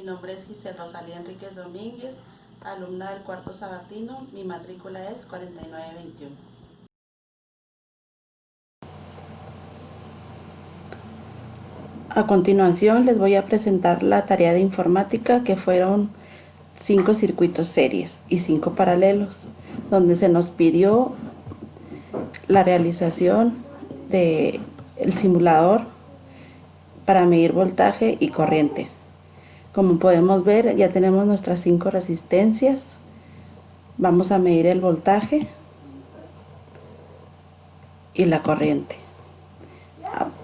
Mi nombre es Giselle Rosalía Enríquez Domínguez, alumna del cuarto sabatino. Mi matrícula es 4921. A continuación les voy a presentar la tarea de informática, que fueron 5 circuitos series y 5 paralelos, donde se nos pidió la realización del simulador para medir voltaje y corriente. Como podemos ver, ya tenemos nuestras 5 resistencias. Vamos a medir el voltaje y la corriente.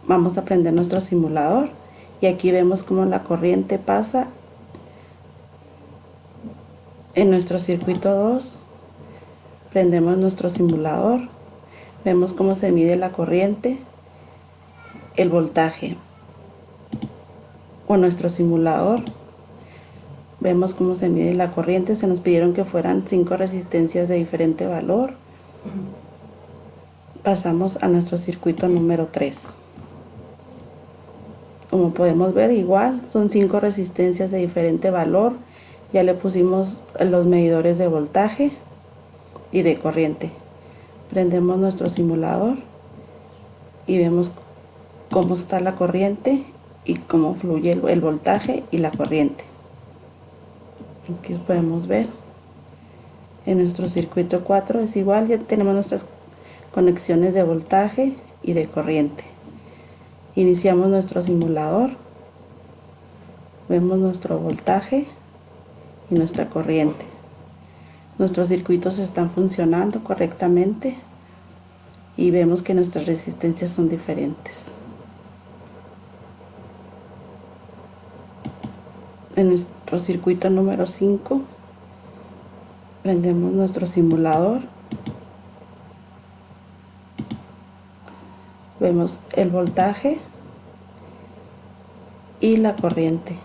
Vamos a prender nuestro simulador y aquí vemos cómo la corriente pasa en nuestro circuito 2. Prendemos nuestro simulador, vemos cómo se mide la corriente, el voltaje con nuestro simulador. Vemos cómo se mide la corriente. Se nos pidieron que fueran 5 resistencias de diferente valor. Pasamos a nuestro circuito número 3. Como podemos ver, igual son 5 resistencias de diferente valor. Ya le pusimos los medidores de voltaje y de corriente. Prendemos nuestro simulador y vemos cómo está la corriente y cómo fluye el voltaje y la corriente. Aquí podemos ver. En nuestro circuito 4 es igual, ya tenemos nuestras conexiones de voltaje y de corriente. Iniciamos nuestro simulador, vemos nuestro voltaje y nuestra corriente. Nuestros circuitos están funcionando correctamente y vemos que nuestras resistencias son diferentes. En nuestro circuito número 5 prendemos nuestro simulador, vemos el voltaje y la corriente.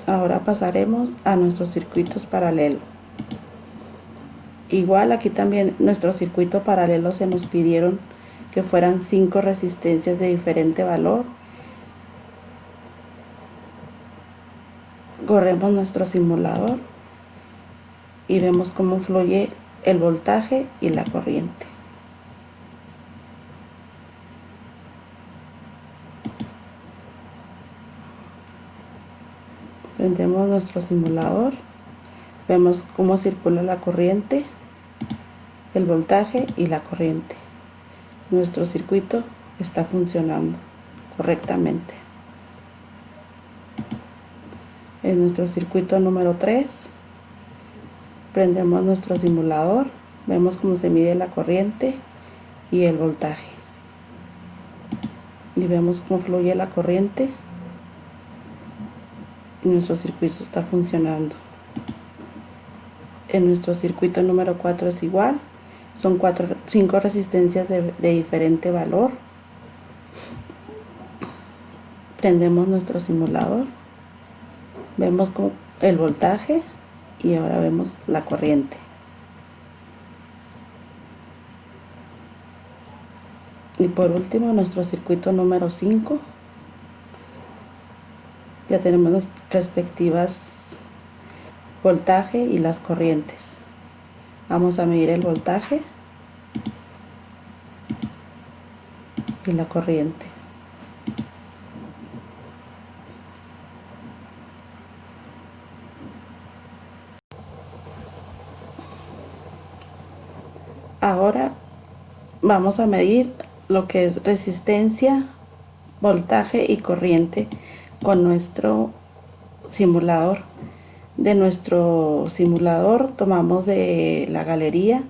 Ahora pasaremos a nuestros circuitos paralelos. Igual aquí también nuestro circuito paralelo se nos pidieron que fueran 5 resistencias de diferente valor. Corremos nuestro simulador y vemos cómo fluye el voltaje y la corriente. Prendemos nuestro simulador, vemos cómo circula la corriente, el voltaje y la corriente. Nuestro circuito está funcionando correctamente. En nuestro circuito número 3 prendemos nuestro simulador, vemos cómo se mide la corriente y el voltaje y vemos cómo fluye la corriente y nuestro circuito está funcionando. En nuestro circuito número 4 es igual, son 5 resistencias de diferente valor. Prendemos nuestro simulador, vemos como el voltaje y ahora vemos la corriente. Y por último, nuestro circuito número 5, ya tenemos las respectivas voltaje y las corrientes. Vamos a medir el voltaje y la corriente. Ahora vamos a medir lo que es resistencia, voltaje y corriente con nuestro simulador. De nuestro simulador tomamos de la galería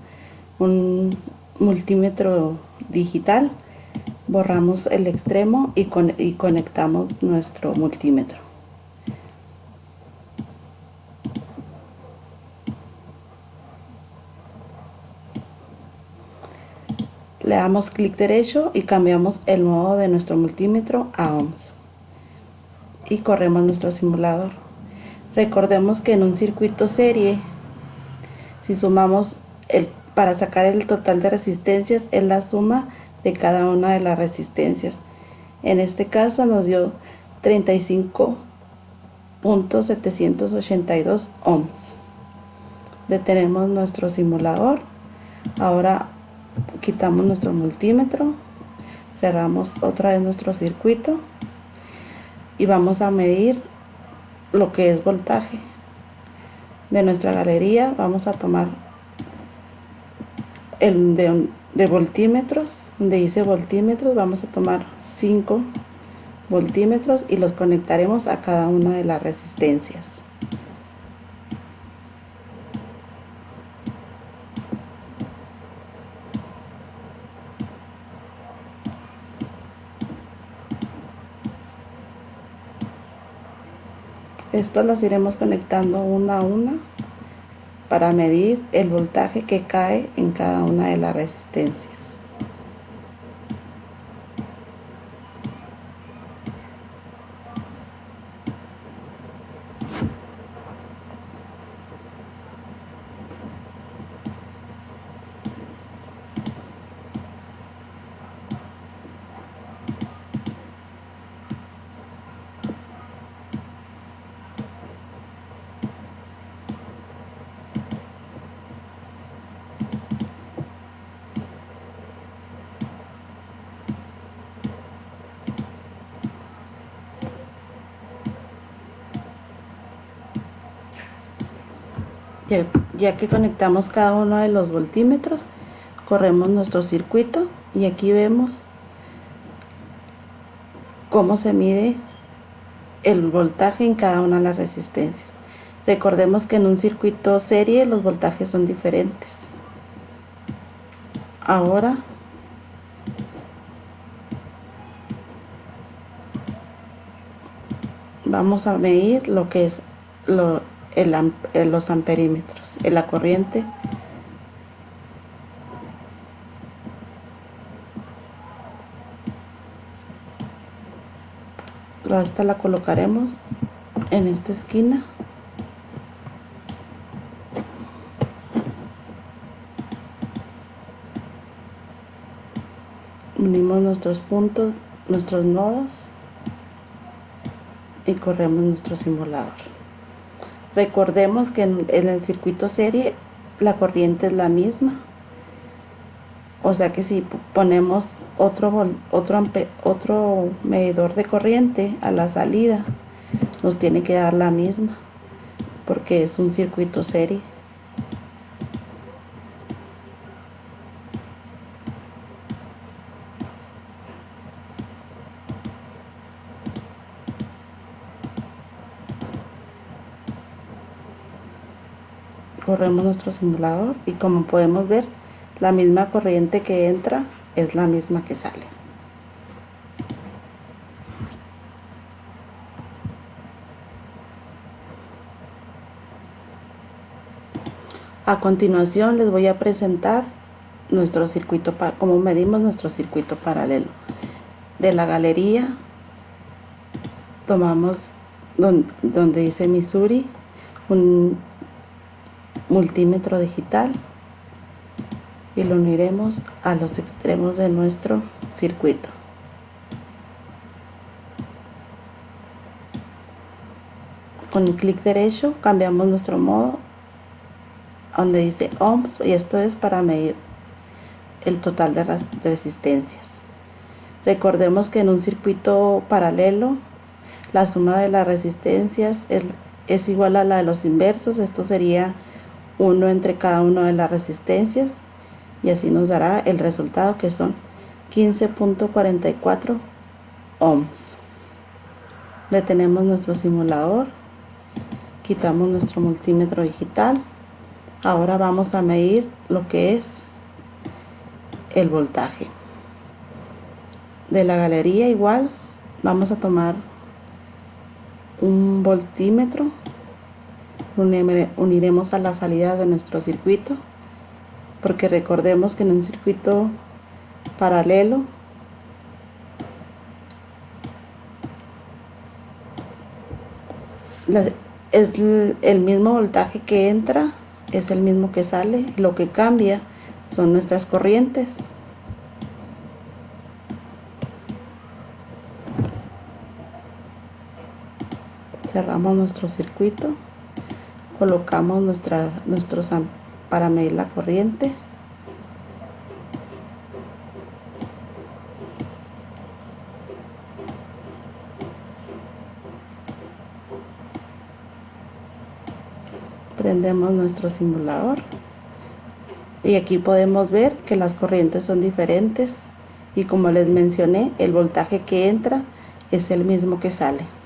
un multímetro digital, borramos el extremo y conectamos nuestro multímetro. Le damos clic derecho y cambiamos el modo de nuestro multímetro a ohms y corremos nuestro simulador. Recordemos que en un circuito serie, si sumamos para sacar el total de resistencias, es la suma de cada una de las resistencias. En este caso nos dio 35.782 ohms. Detenemos nuestro simulador. Ahora quitamos nuestro multímetro, cerramos otra vez nuestro circuito y vamos a medir lo que es voltaje. De nuestra galería vamos a tomar el de voltímetros, donde dice voltímetros, vamos a tomar 5 voltímetros y los conectaremos a cada una de las resistencias. Estos los iremos conectando una a una para medir el voltaje que cae en cada una de las resistencias. Ya que conectamos cada uno de los voltímetros, corremos nuestro circuito y aquí vemos cómo se mide el voltaje en cada una de las resistencias. Recordemos que en un circuito serie los voltajes son diferentes. Ahora vamos a medir lo que es los amperímetros, la corriente. Esta la colocaremos en esta esquina. Unimos nuestros puntos, nuestros nodos y corremos nuestro simulador. Recordemos que en el circuito serie la corriente es la misma, o sea que si ponemos otro medidor de corriente a la salida, nos tiene que dar la misma, porque es un circuito serie. Corremos nuestro simulador y como podemos ver, la misma corriente que entra es la misma que sale. A continuación les voy a presentar nuestro circuito, cómo medimos nuestro circuito paralelo. De la galería tomamos donde dice Missouri un multímetro digital y lo uniremos a los extremos de nuestro circuito. Con el clic derecho cambiamos nuestro modo donde dice ohms, y esto es para medir el total de resistencias. Recordemos que en un circuito paralelo la suma de las resistencias es igual a la de los inversos. Esto sería 1 entre cada una de las resistencias y así nos dará el resultado, que son 15.44 ohms. Detenemos nuestro simulador, quitamos nuestro multímetro digital. Ahora vamos a medir lo que es el voltaje. De la galería igual vamos a tomar un voltímetro, uniremos a la salida de nuestro circuito, porque recordemos que en un circuito paralelo es el mismo voltaje que entra, es el mismo que sale, lo que cambia son nuestras corrientes. Cerramos nuestro circuito, colocamos para medir la corriente. Prendemos nuestro simulador y aquí podemos ver que las corrientes son diferentes y como les mencioné, el voltaje que entra es el mismo que sale.